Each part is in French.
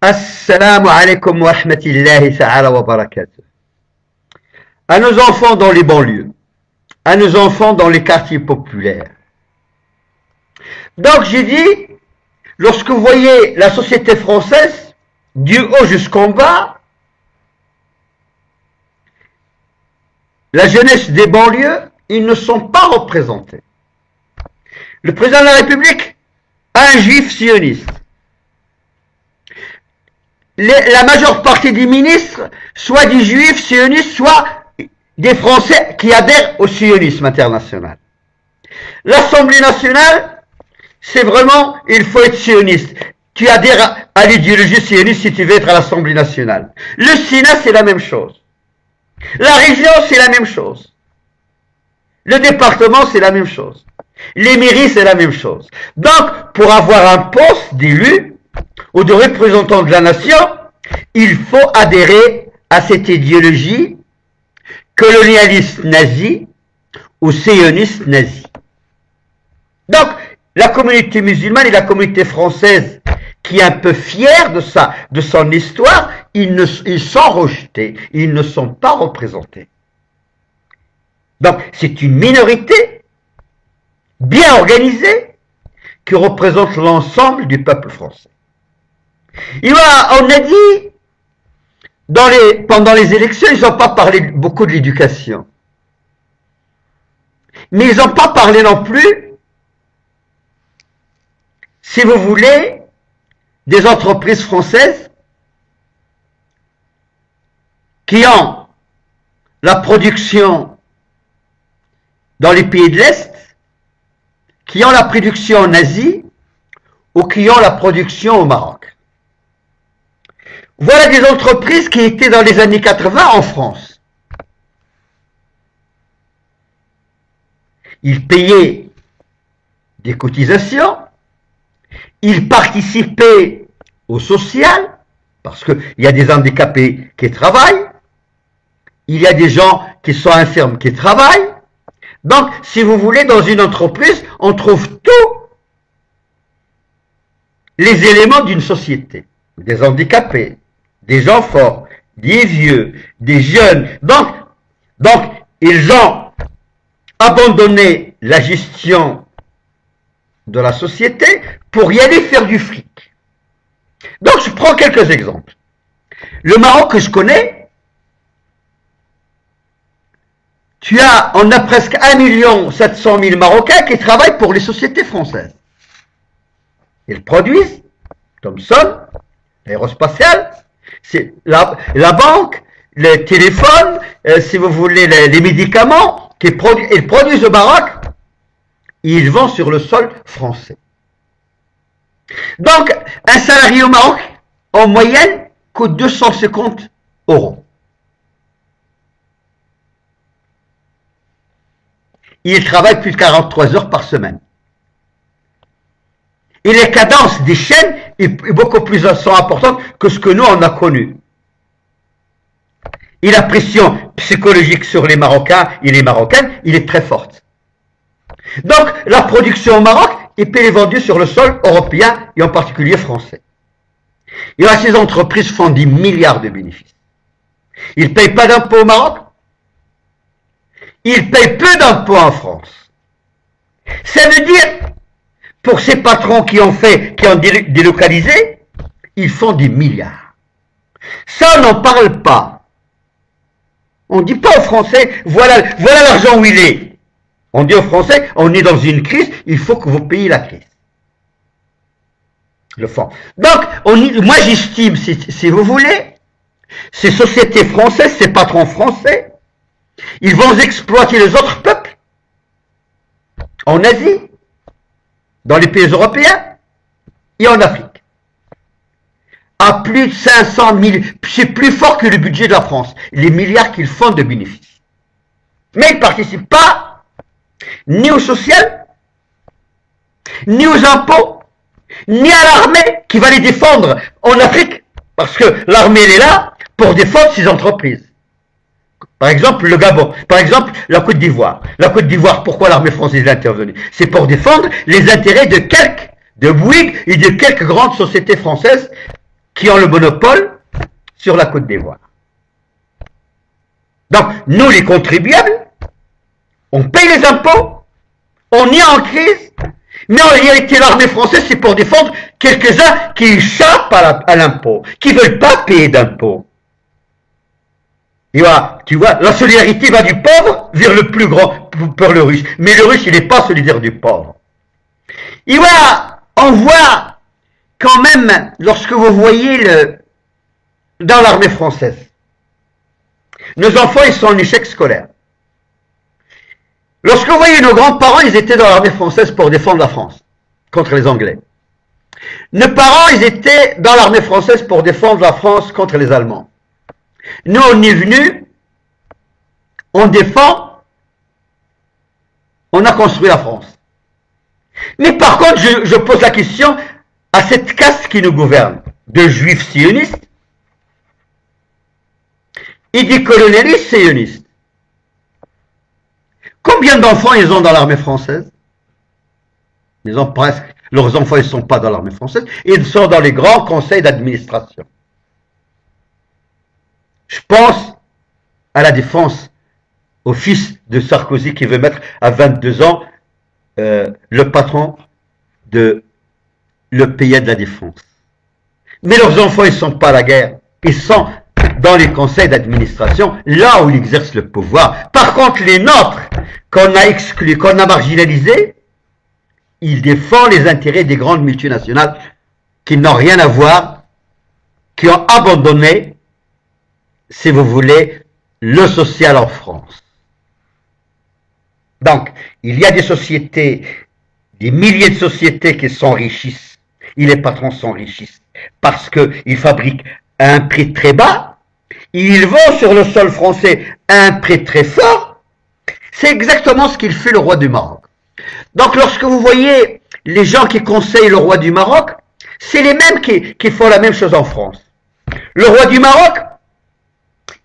Assalamu alaikum wa rahmatullahi ta'ala wa barakatuh. À nos enfants dans les banlieues, à nos enfants dans les quartiers populaires. Donc j'ai dit, lorsque vous voyez la société française, du haut jusqu'en bas, la jeunesse des banlieues, ils ne sont pas représentés. Le président de la République a un juif sioniste. La majeure partie des ministres, soit des juifs sionistes, soit des Français qui adhèrent au sionisme international. L'Assemblée nationale, c'est vraiment, il faut être sioniste. Tu adhères à l'idéologie sioniste si tu veux être à l'Assemblée nationale. Le Sénat, c'est la même chose. La région, c'est la même chose. Le département, c'est la même chose. Les mairies, c'est la même chose. Donc, pour avoir un poste d'élu ou de représentant de la nation, il faut adhérer à cette idéologie colonialiste nazie ou sioniste nazie. Donc, la communauté musulmane et la communauté française, qui est un peu fière de son histoire, ils sont rejetés, ils ne sont pas représentés. Donc, c'est une minorité bien organisée qui représente l'ensemble du peuple français. Et voilà, on a dit, pendant les élections, ils n'ont pas parlé beaucoup de l'éducation. Mais ils n'ont pas parlé non plus, si vous voulez, des entreprises françaises qui ont la production dans les pays de l'Est, qui ont la production en Asie ou qui ont la production au Maroc. Voilà des entreprises qui étaient dans les années 80 en France. Ils payaient des cotisations, ils participaient au social, parce qu'il y a des handicapés qui travaillent, il y a des gens qui sont infirmes qui travaillent. Donc, si vous voulez, dans une entreprise, on trouve tous les éléments d'une société. Des handicapés, des gens forts, des vieux, des jeunes. Donc, ils ont abandonné la gestion de la société pour y aller faire du fric. Donc, je prends quelques exemples. Le Maroc que je connais, on a presque 1 700 000 Marocains qui travaillent pour les sociétés françaises. Ils produisent Thomson, l'aérospatiale, c'est la banque, les téléphones, si vous voulez, les médicaments qu'ils produisent au Maroc, ils vont sur le sol français. Donc, un salarié au Maroc, en moyenne, coûte 250 €. Il travaille plus de 43 heures par semaine. Et les cadences des chaînes sont importantes que ce que nous, on a connu. Et la pression psychologique sur les Marocains et les Marocaines, il est très forte. Donc, la production au Maroc est vendue sur le sol européen et en particulier français. Et là, ces entreprises font des milliards de bénéfices. Ils ne payent pas d'impôts au Maroc. Ils payent peu d'impôts en France. Ça veut dire, pour ces patrons qui ont délocalisé, ils font des milliards. Ça, on n'en parle pas. On ne dit pas aux Français, voilà l'argent où il est. On dit aux Français, on est dans une crise, il faut que vous payiez la crise. Le fond. Donc, moi j'estime, si vous voulez, ces sociétés françaises, ces patrons français, ils vont exploiter les autres peuples en Asie, dans les pays européens et en Afrique. À plus de 500 000, c'est plus fort que le budget de la France, les milliards qu'ils font de bénéfices. Mais ils ne participent pas ni au social, ni aux impôts, ni à l'armée qui va les défendre en Afrique, parce que l'armée elle est là pour défendre ses entreprises. Par exemple, le Gabon. Par exemple, la Côte d'Ivoire. La Côte d'Ivoire, pourquoi l'armée française est intervenue? C'est pour défendre les intérêts de Bouygues et de quelques grandes sociétés françaises qui ont le monopole sur la Côte d'Ivoire. Donc, nous, les contribuables, on paye les impôts, on est en crise, mais en réalité, l'armée française, c'est pour défendre quelques-uns qui échappent à l'impôt, qui ne veulent pas payer d'impôts. Et voilà, tu vois, la solidarité va du pauvre vers le plus grand, pour le riche. Mais le riche, il n'est pas solidaire du pauvre. Et voilà, on voit quand même, lorsque vous voyez dans l'armée française, nos enfants, ils sont en échec scolaire. Lorsque vous voyez nos grands-parents, ils étaient dans l'armée française pour défendre la France contre les Anglais. Nos parents, ils étaient dans l'armée française pour défendre la France contre les Allemands. Nous, on est venus, on défend, on a construit la France. Mais par contre, je pose la question à cette caste qui nous gouverne, de juifs sionistes et des colonialistes sionistes. Combien d'enfants ils ont dans l'armée française? Ils ont presque, leurs enfants, ils ne sont pas dans l'armée française, ils sont dans les grands conseils d'administration. Je pense à la défense, au fils de Sarkozy qui veut mettre à 22 ans le patron de l'EPA de la défense. Mais leurs enfants, ils ne sont pas à la guerre. Ils sont dans les conseils d'administration, là où ils exercent le pouvoir. Par contre, les nôtres, qu'on a exclus, qu'on a marginalisés, ils défendent les intérêts des grandes multinationales qui n'ont rien à voir, qui ont abandonné, si vous voulez, le social en France. Donc, il y a des sociétés, des milliers de sociétés qui s'enrichissent, et les patrons s'enrichissent, parce qu'ils fabriquent à un prix très bas, ils vont sur le sol français à un prix très fort. C'est exactement ce qu'il fait le roi du Maroc. Donc, lorsque vous voyez les gens qui conseillent le roi du Maroc, c'est les mêmes qui font la même chose en France. Le roi du Maroc,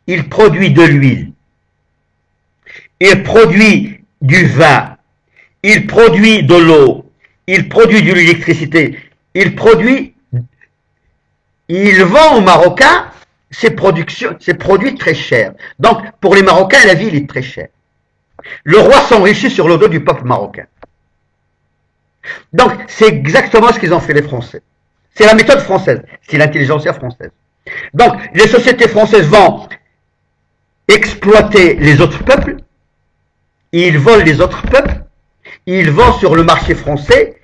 il produit de l'huile, il produit du vin, il produit de l'eau, il produit de l'électricité, il vend aux Marocains ses produits très chers. Donc, pour les Marocains, la vie, il est très chère. Le roi s'enrichit sur le dos du peuple marocain. Donc, c'est exactement ce qu'ils ont fait les Français. C'est la méthode française, c'est l'intelligentsia française. Donc, les sociétés françaises vont exploiter les autres peuples, ils volent les autres peuples, ils vont sur le marché français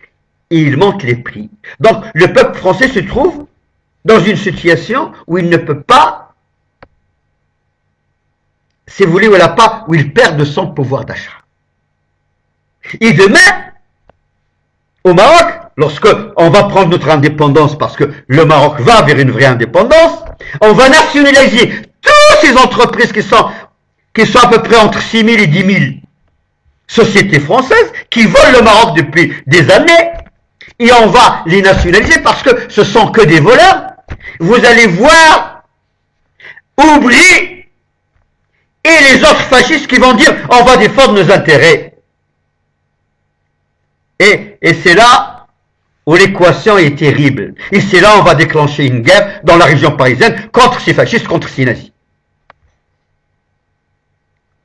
et ils montent les prix. Donc, le peuple français se trouve dans une situation où il ne peut pas, si vous voulez, où il perd de son pouvoir d'achat. Et demain, au Maroc, lorsque on va prendre notre indépendance, parce que le Maroc va vers une vraie indépendance, on va nationaliser toutes ces entreprises qui sont à peu près entre 6 000 et 10 000 sociétés françaises qui volent le Maroc depuis des années, et on va les nationaliser parce que ce sont que des voleurs. Vous allez voir oublier et les autres fascistes qui vont dire on va défendre nos intérêts. Et c'est là où l'équation est terrible. Et c'est là où on va déclencher une guerre dans la région parisienne contre ces fascistes, contre ces nazis.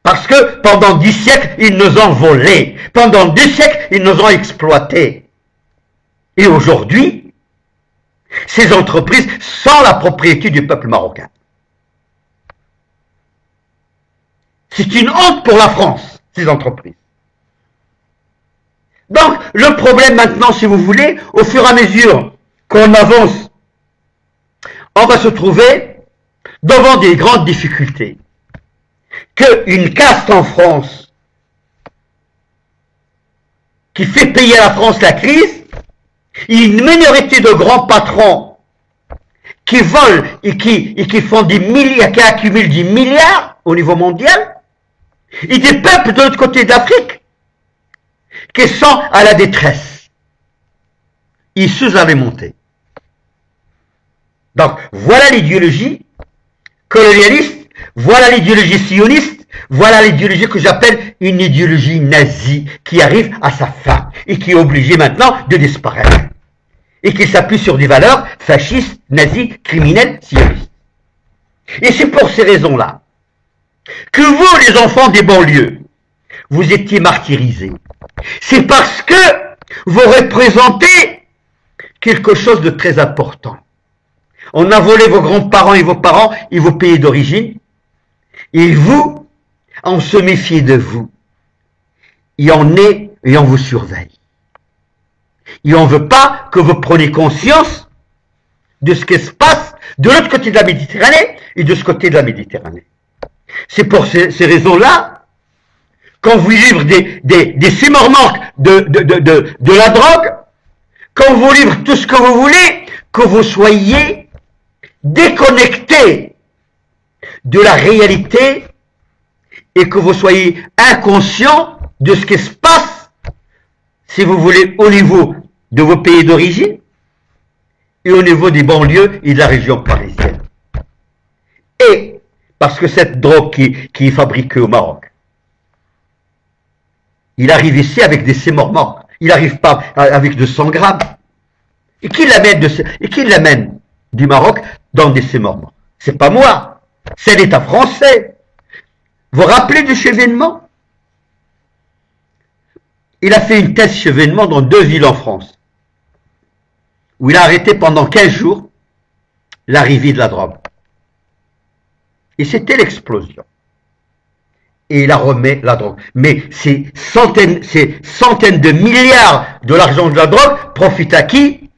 Parce que pendant 10 siècles, ils nous ont volés. Pendant 10 siècles, ils nous ont exploités. Et aujourd'hui, ces entreprises sont la propriété du peuple marocain. C'est une honte pour la France, ces entreprises. Donc, le problème maintenant, si vous voulez, au fur et à mesure qu'on avance, on va se trouver devant des grandes difficultés. Qu'une caste en France qui fait payer à la France la crise, une minorité de grands patrons qui volent et qui font des milliards, qui accumulent des milliards au niveau mondial, et des peuples de l'autre côté d'Afrique qui sont à la détresse. Ils sous-alimentés. Donc, voilà l'idéologie colonialiste, voilà l'idéologie sioniste, voilà l'idéologie que j'appelle une idéologie nazie qui arrive à sa fin et qui est obligée maintenant de disparaître. Et qui s'appuie sur des valeurs fascistes, nazis, criminels, sionistes. Et c'est pour ces raisons-là que vous, les enfants des banlieues, vous étiez martyrisés. C'est parce que vous représentez quelque chose de très important. On a volé vos grands-parents et vos pays d'origine. Et vous, on se méfie de vous. Et on vous surveille. Et on ne veut pas que vous preniez conscience de ce qui se passe de l'autre côté de la Méditerranée et de ce côté de la Méditerranée. C'est pour ces raisons-là qu'on vous livre des sémormanques de la drogue, qu'on vous livre tout ce que vous voulez, que vous soyez déconnectés de la réalité et que vous soyez inconscients de ce qui se passe, si vous voulez, au niveau de vos pays d'origine et au niveau des banlieues et de la région parisienne. Et parce que cette drogue qui est fabriquée au Maroc, il arrive ici avec des sémormanques. Il n'arrive pas avec de 100 grammes. Et qui l'amène du Maroc dans des sémormanques? C'est pas moi, c'est l'État français. Vous vous rappelez de Chevènement? Il a fait une thèse Chevènement dans 2 villes en France, où il a arrêté pendant 15 jours l'arrivée de la drogue. Et c'était l'explosion. Et il a remis la drogue. Mais ces centaines de milliards de l'argent de la drogue profitent à qui?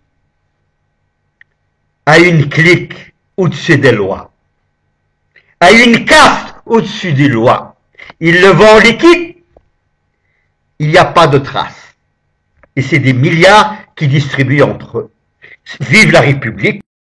À une clique au-dessus des lois. À une caste au-dessus des lois. Il le vend en liquide. Il n'y a pas de traces. Et c'est des milliards qui distribuent entre eux. Vive la République!